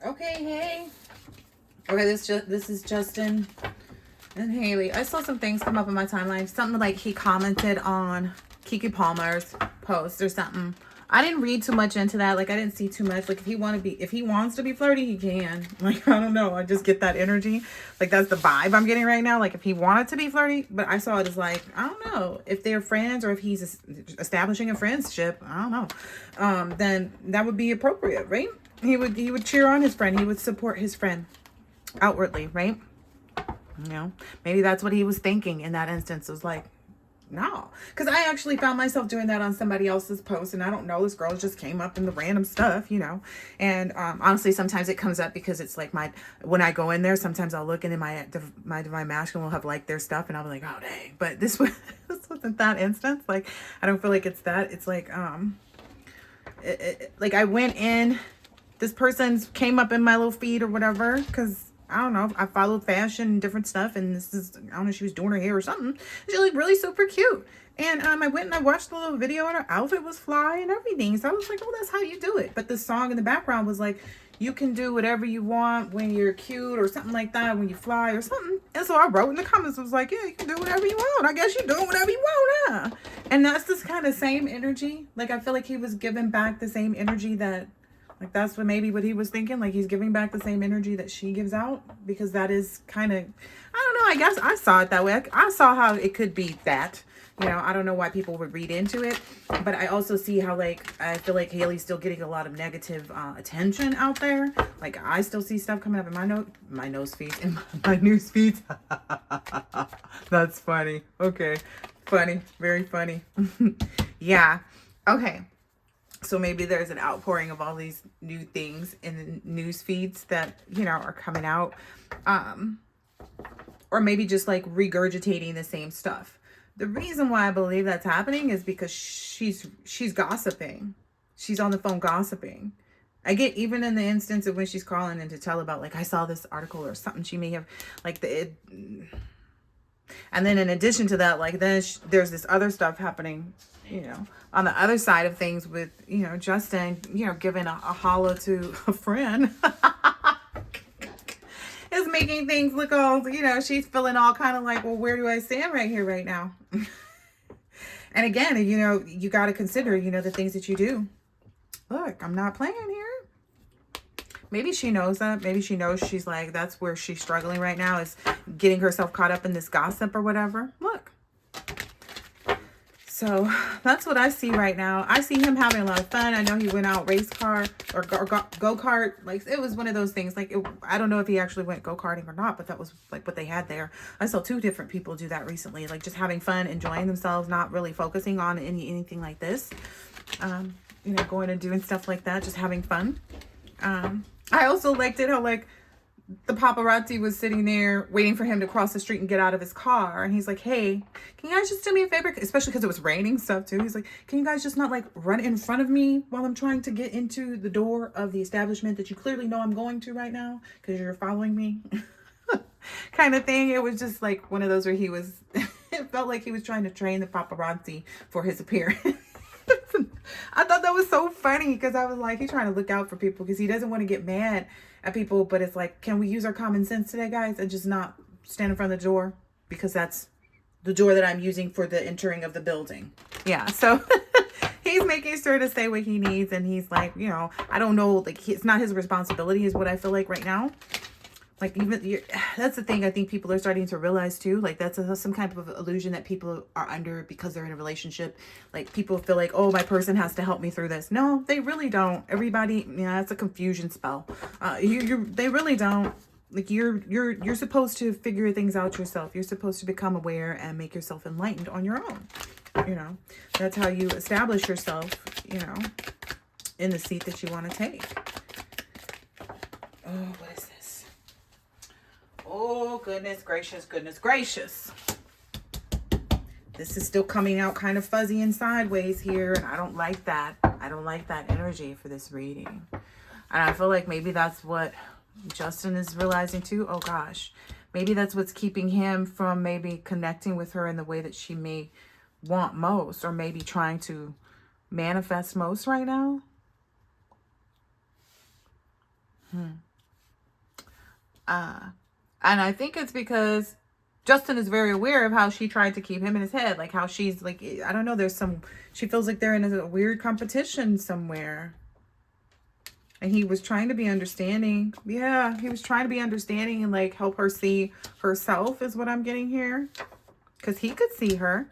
Okay, hey. Okay, this is Justin and Hailey. I saw some things come up in my timeline. Something like he commented on Keke Palmer's post or something. I didn't read too much into that. Like, I didn't see too much. Like, if he wants to be flirty, he can. Like, I don't know. I just get that energy. Like, that's the vibe I'm getting right now. Like, if he wanted to be flirty, but I saw it as like, I don't know, if they're friends or if he's establishing a friendship, I don't know. Then that would be appropriate, right? He would cheer on his friend. He would support his friend outwardly, right? You know, maybe that's what he was thinking in that instance. It was like, no, because I actually found myself doing that on somebody else's post, and I don't know, this girl just came up in the random stuff, you know. And honestly, sometimes it comes up because it's like when I go in there, sometimes I'll look into my divine masculine will have like their stuff, and I'll be like, oh dang. But this wasn't that instance. Like, I don't feel like it's that. It's like like I went in, this person came up in my little feed or whatever, because I don't know, I followed fashion and different stuff, and I don't know, she was doing her hair or something. She looked really super cute. And I went and I watched the little video, and her outfit was fly and everything. So I was like, oh, that's how you do it. But the song in the background was like, you can do whatever you want when you're cute or something like that, when you fly or something. And so I wrote in the comments, was like, yeah, you can do whatever you want. I guess you're doing whatever you want, huh? And that's this kind of same energy. Like, I feel like he was giving back the same energy that, like, that's what he was thinking. Like, he's giving back the same energy that she gives out, because that is kind of, I don't know, I guess I saw it that way. I saw how it could be that, you know. I don't know why people would read into it, but I also see how, like, I feel like Hailey's still getting a lot of negative attention out there. Like, I still see stuff coming up in my nose feed, in my news feeds. That's funny. Okay. Funny. Very funny. Yeah. Okay. So maybe there's an outpouring of all these new things in the news feeds that, you know, are coming out. Or maybe just like regurgitating the same stuff. The reason why I believe that's happening is because she's gossiping. She's on the phone gossiping. I get, even in the instance of when she's calling in to tell about, like, I saw this article or something, she may have, like, and then in addition to that, like, then there's this other stuff happening, you know, on the other side of things with, you know, Justin, you know, giving a holla to a friend. Is making things look all, you know, she's feeling all kind of like, well, where do I stand right here, right now? And again, you know, you got to consider, you know, the things that you do. Look, I'm not playing here. Maybe she knows that. Maybe she knows she's like, that's where she's struggling right now, is getting herself caught up in this gossip or whatever. Look. So that's what I see right now. I see him having a lot of fun. I know he went out race car or go-kart. Like, it was one of those things. Like, I don't know if he actually went go-karting or not, but that was like what they had there. I saw 2 different people do that recently. Like, just having fun, enjoying themselves, not really focusing on anything like this. You know, going and doing stuff like that, just having fun. I also liked it how, like, the paparazzi was sitting there waiting for him to cross the street and get out of his car. And he's like, hey, can you guys just do me a favor? Especially because it was raining stuff too. He's like, can you guys just not, like, run in front of me while I'm trying to get into the door of the establishment that you clearly know I'm going to right now because you're following me? Kind of thing. It was just like one of those where he was, it felt like he was trying to train the paparazzi for his appearance. I thought that was so funny, because I was like, he's trying to look out for people because he doesn't want to get mad at people, but it's like, can we use our common sense today, guys, and just not stand in front of the door, because that's the door that I'm using for the entering of the building. Yeah, so he's making sure to say what he needs, and he's like, you know, I don't know, like, it's not his responsibility is what I feel like right now. Like, even that's the thing I think people are starting to realize too. Like, that's some kind of illusion that people are under because they're in a relationship. Like, people feel like, oh, my person has to help me through this. No, they really don't. Everybody, yeah, it's a confusion spell. They really don't. Like, you're supposed to figure things out yourself. You're supposed to become aware and make yourself enlightened on your own. You know, that's how you establish yourself, you know, in the seat that you want to take. Oh, what is this? Oh, goodness gracious, goodness gracious. This is still coming out kind of fuzzy and sideways here, and I don't like that. I don't like that energy for this reading. And I feel like maybe that's what Justin is realizing too. Oh, gosh. Maybe that's what's keeping him from maybe connecting with her in the way that she may want most, or maybe trying to manifest most right now. And I think it's because Justin is very aware of how she tried to keep him in his head. Like how she's like, I don't know, she feels like they're in a weird competition somewhere. And he was trying to be understanding. Yeah, he was trying to be understanding and like help her see herself is what I'm getting here. Because he could see her.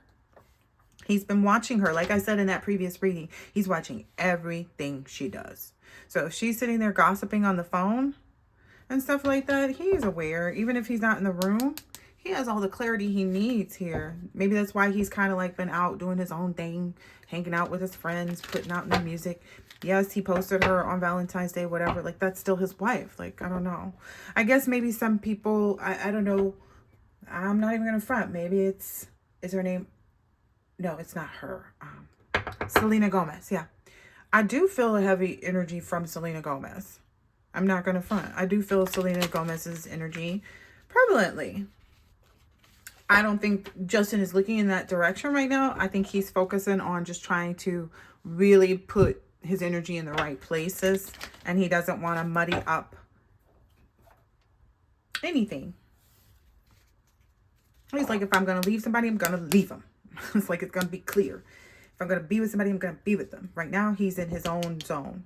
He's been watching her. Like I said in that previous reading, he's watching everything she does. So if she's sitting there gossiping on the phone and stuff like that, he's aware. Even if he's not in the room, he has all the clarity he needs here. Maybe that's why he's kind of like been out doing his own thing, hanging out with his friends, putting out new music. Yes, he posted her on Valentine's Day, whatever. Like, that's still his wife. Like, I don't know. I guess maybe some people, I don't know. I'm not even going to front. Maybe is her name? No, it's not her. Selena Gomez. Yeah. I do feel a heavy energy from Selena Gomez. I'm not going to front. I do feel Selena Gomez's energy prevalently. I don't think Justin is looking in that direction right now. I think he's focusing on just trying to really put his energy in the right places. And he doesn't want to muddy up anything. He's like, if I'm going to leave somebody, I'm going to leave them. It's like, it's going to be clear. If I'm going to be with somebody, I'm going to be with them. Right now, he's in his own zone.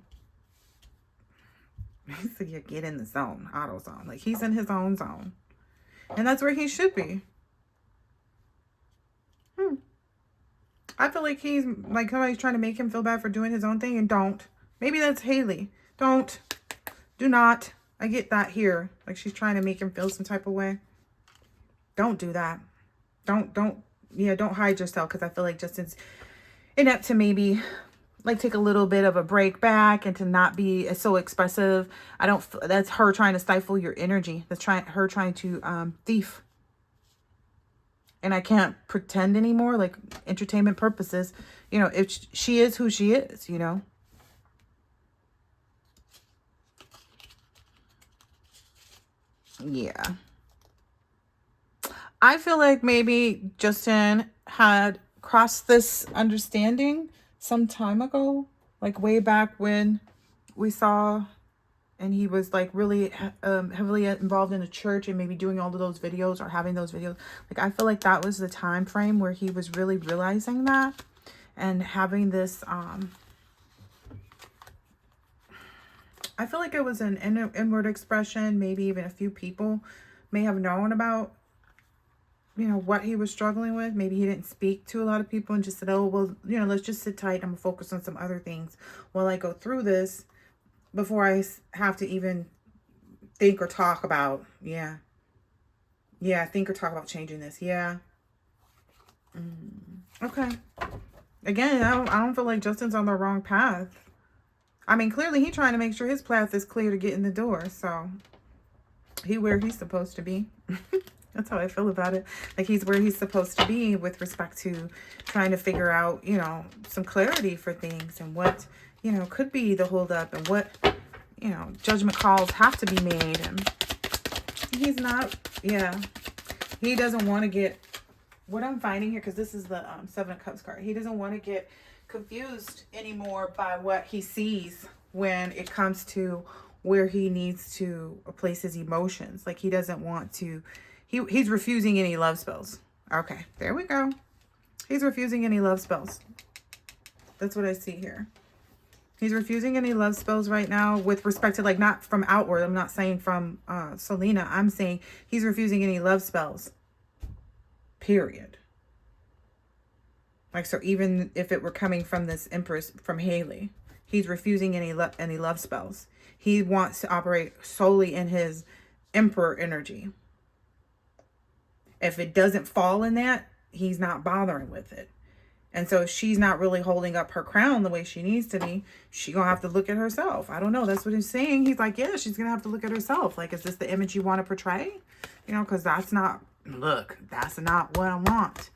So you get in the zone, auto zone. Like, he's in his own zone. And that's where he should be. I feel like he's, like, somebody's trying to make him feel bad for doing his own thing, and don't. Maybe that's Hailey. Don't. Do not. I get that here. Like, she's trying to make him feel some type of way. Don't do that. Don't hide yourself, because I feel like Justin's inept to maybe like take a little bit of a break back and to not be so expressive. That's her trying to stifle your energy. That's her trying to thief. And I can't pretend anymore, like entertainment purposes. You know, if she is who she is, you know. Yeah. I feel like maybe Justin had crossed this understanding some time ago, like way back when we saw, and he was like really heavily involved in the church and maybe doing all of those videos or having those videos. Like, I feel like that was the time frame where he was really realizing that and having this, I feel like it was an inward expression. Maybe even a few people may have known about, you know, what he was struggling with. Maybe he didn't speak to a lot of people and just said, oh, well, you know, let's just sit tight. I'm gonna focus on some other things while I go through this before I have to even think or talk about, think or talk about changing this. Yeah. Okay. Again, I don't feel like Justin's on the wrong path. I mean, clearly he's trying to make sure his path is clear to get in the door. So where he's supposed to be. That's how I feel about it. Like, he's where he's supposed to be with respect to trying to figure out, you know, some clarity for things and what, you know, could be the holdup and what, you know, judgment calls have to be made. And he's not, he doesn't want to get, what I'm finding here, because this is the Seven of Cups card. He doesn't want to get confused anymore by what he sees when it comes to where he needs to place his emotions. Like, he doesn't want to, he's refusing any love spells. Okay, there we go. He's refusing any love spells. That's what I see here. He's refusing any love spells right now with respect to, like, not from outward. I'm not saying from Selena. I'm saying he's refusing any love spells. Period. Like, so even if it were coming from this Empress, from Hailey, he's refusing any love spells. He wants to operate solely in his Emperor energy. If it doesn't fall in that, he's not bothering with it. And so she's not really holding up her crown the way she needs to be. She's going to have to look at herself. I don't know. That's what he's saying. He's like, yeah, she's going to have to look at herself. Like, is this the image you want to portray? You know, because that's not what I want.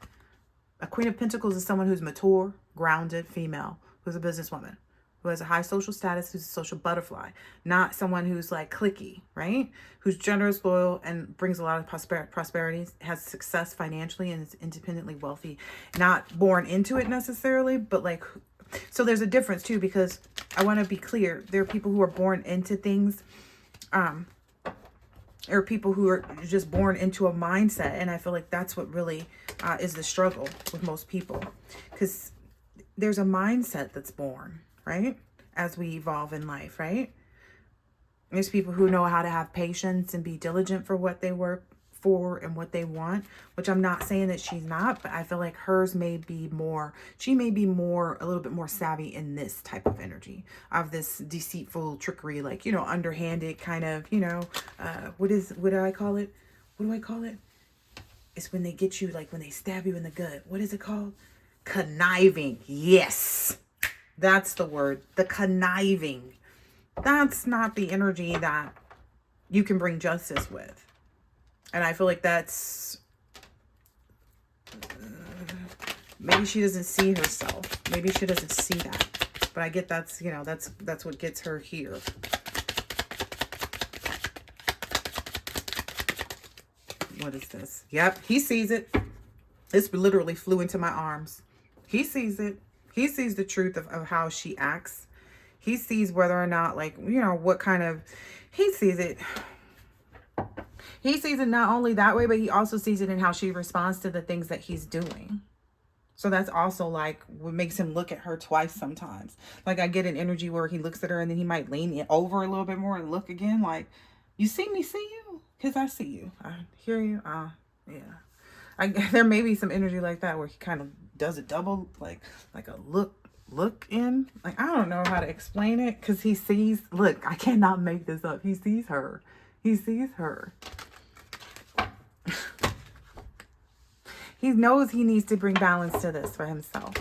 A Queen of Pentacles is someone who's mature, grounded female, who's a businesswoman, who has a high social status, who's a social butterfly, not someone who's like cliquey, right? Who's generous, loyal, and brings a lot of prosperity, has success financially, and is independently wealthy. Not born into it necessarily, but like, so there's a difference too, because I want to be clear. There are people who are born into things, or people who are just born into a mindset. And I feel like that's what really is the struggle with most people, because there's a mindset that's born, right? As we evolve in life, right? There's people who know how to have patience and be diligent for what they work for and what they want, which I'm not saying that she's not, but I feel like hers may be more, she may be more, a little bit more savvy in this type of energy of this deceitful trickery, like, you know, underhanded kind of, you know, what do I call it? What do I call it? It's when they get you, like when they stab you in the gut. What is it called? Conniving. Yes. That's the word. The conniving. That's not the energy that you can bring justice with. And I feel like that's, maybe she doesn't see herself. Maybe she doesn't see that. But I get that's, you know, that's what gets her here. What is this? Yep, he sees it. This literally flew into my arms. He sees it. He sees the truth of how she acts. He sees whether or not, like, you know, what kind of, he sees it. He sees it not only that way, but he also sees it in how she responds to the things that he's doing. So that's also like what makes him look at her twice sometimes. Like I get an energy where he looks at her and then he might lean over a little bit more and look again. Like, you see me see you? Because I see you. I hear you. Yeah. There may be some energy like that where he kind of does a double, like a look in. Like, I don't know how to explain it, because he sees, look, I cannot make this up. He sees her. He sees her. He knows he needs to bring balance to this for himself.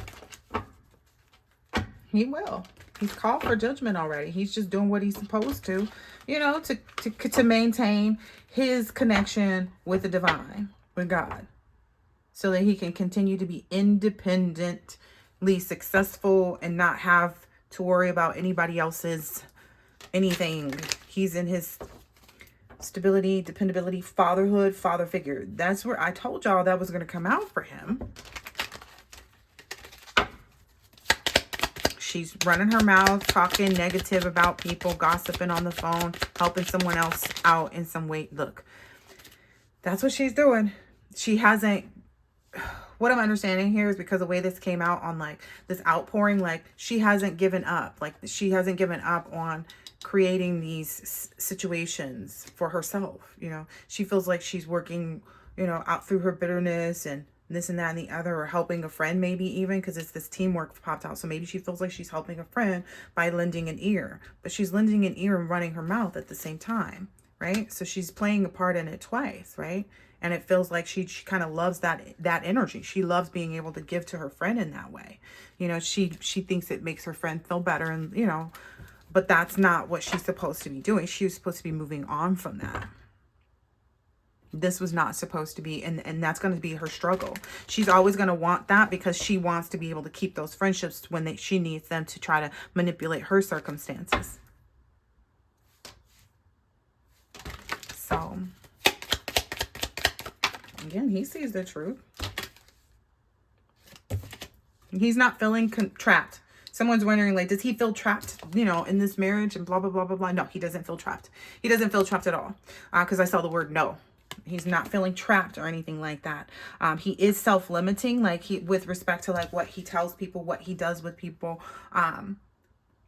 He will. He's called for judgment already. He's just doing what he's supposed to, you know, to maintain his connection with the divine, with God, so that he can continue to be independently successful and not have to worry about anybody else's anything. He's in his stability, dependability, fatherhood, father figure. That's where I told y'all that was going to come out for him. She's running her mouth, talking negative about people, gossiping on the phone, helping someone else out in some way. Look, that's what she's doing. She hasn't, what I'm understanding here is because the way this came out on like this outpouring, like she hasn't given up. Like she hasn't given up on creating these situations for herself. You know, she feels like she's working, you know, out through her bitterness and this and that and the other, or helping a friend maybe even, because it's this teamwork popped out. So maybe she feels like she's helping a friend by lending an ear, but she's lending an ear and running her mouth at the same time, right? So she's playing a part in it twice, right? And it feels like she kind of loves that energy. She loves being able to give to her friend in that way. You know, she thinks it makes her friend feel better, and, you know, but that's not what she's supposed to be doing. She was supposed to be moving on from that. This was not supposed to be, and that's going to be her struggle. She's always going to want that because she wants to be able to keep those friendships when she needs them to try to manipulate her circumstances. So, again, he sees the truth. He's not feeling trapped. Someone's wondering, like, does he feel trapped, you know, in this marriage and blah, blah, blah, blah, blah. No, he doesn't feel trapped. He doesn't feel trapped at all. Because I saw the word no. He's not feeling trapped or anything like that. He is self-limiting, like with respect to like what he tells people, what he does with people.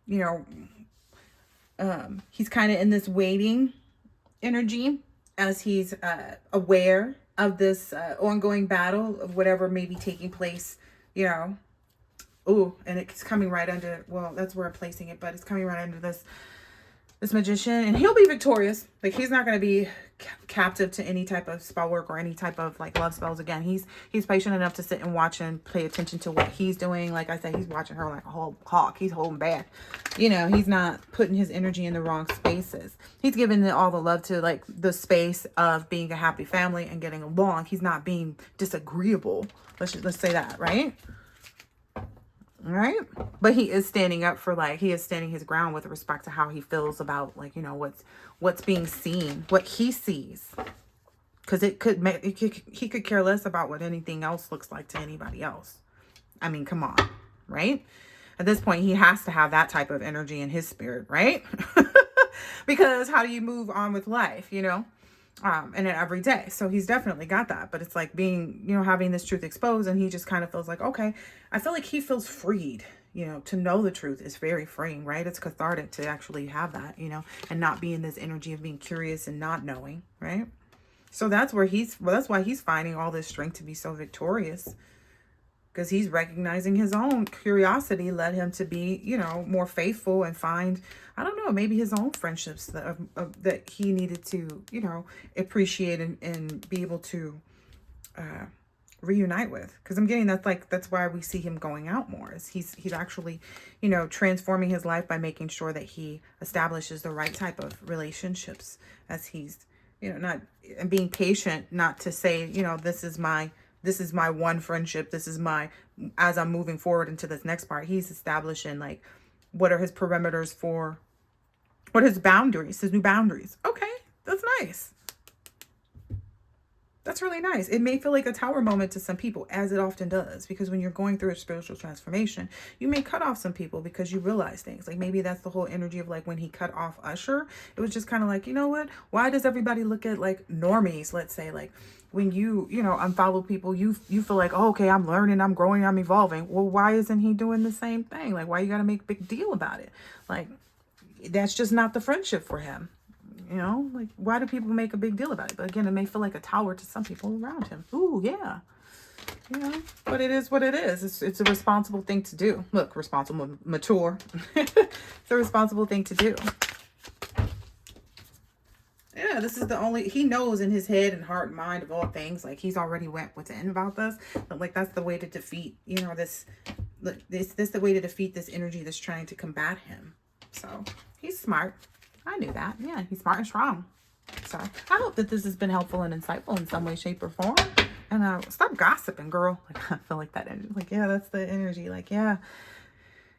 You know, he's kind of in this waiting energy as he's aware of this ongoing battle of whatever may be taking place, you know. Ooh, and it's coming right under, well, that's where I'm placing it, but it's coming right under this magician, and he'll be victorious. Like, he's not going to be captive to any type of spell work or any type of like love spells. Again, he's patient enough to sit and watch and pay attention to what he's doing. Like I said, he's watching her like a whole hawk. He's holding back. You know, he's not putting his energy in the wrong spaces. He's giving all the love to like the space of being a happy family and getting along. He's not being disagreeable. Let's say that, right? All right. But he is standing up for, like, he is standing his ground with respect to how he feels about, like, you know, what's being seen, what he sees. Because he could care less about what anything else looks like to anybody else. I mean, come on, right? At this point, he has to have that type of energy in his spirit, right? Because how do you move on with life, you know? And then every day. So he's definitely got that. But it's like being, you know, having this truth exposed, and he just kind of feels like, okay, I feel like he feels freed, you know, to know the truth is very freeing, right? It's cathartic to actually have that, you know, and not be in this energy of being curious and not knowing, right? So that's where that's why he's finding all this strength to be so victorious, because he's recognizing his own curiosity led him to be, you know, more faithful and find, I don't know, maybe his own friendships that he needed to, you know, appreciate and be able to reunite with. Because I'm getting that's why we see him going out more, is he's actually, you know, transforming his life by making sure that he establishes the right type of relationships, as he's, you know, not, and being patient, not to say, you know, this is my one friendship. This is my, as I'm moving forward into this next part, he's establishing like, what are his perimeters for, what are his boundaries, his new boundaries. Okay, that's nice. That's really nice. It may feel like a tower moment to some people, as it often does, because when you're going through a spiritual transformation, you may cut off some people because you realize things. Like maybe that's the whole energy of like when he cut off Usher. It was just kind of like, you know what? Why does everybody look at like normies, let's say, like when you know, unfollow people, you feel like, oh, okay, I'm learning, I'm growing, I'm evolving. Well, why isn't he doing the same thing? Like, why you got to make a big deal about it? Like, that's just not the friendship for him. You know, like, why do people make a big deal about it? But again, it may feel like a tower to some people around him. Ooh, yeah. You know, but it is what it is. It's a responsible thing to do. Look, responsible, mature. It's a responsible thing to do. Yeah, this is the only, he knows in his head and heart and mind of all things, like he's already went within about this. But like, that's the way to defeat, you know, this the way to defeat this energy that's trying to combat him. So he's smart. I knew that. Yeah, he's smart and strong. So I hope that this has been helpful and insightful in some way, shape, or form. And stop gossiping, girl. Like, I feel like that energy. Like, yeah, that's the energy. Like, yeah.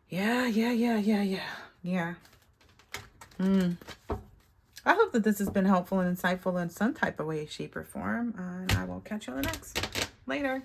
Yeah. I hope that this has been helpful and insightful in some type of way, shape, or form. And I will catch you on the next. Later.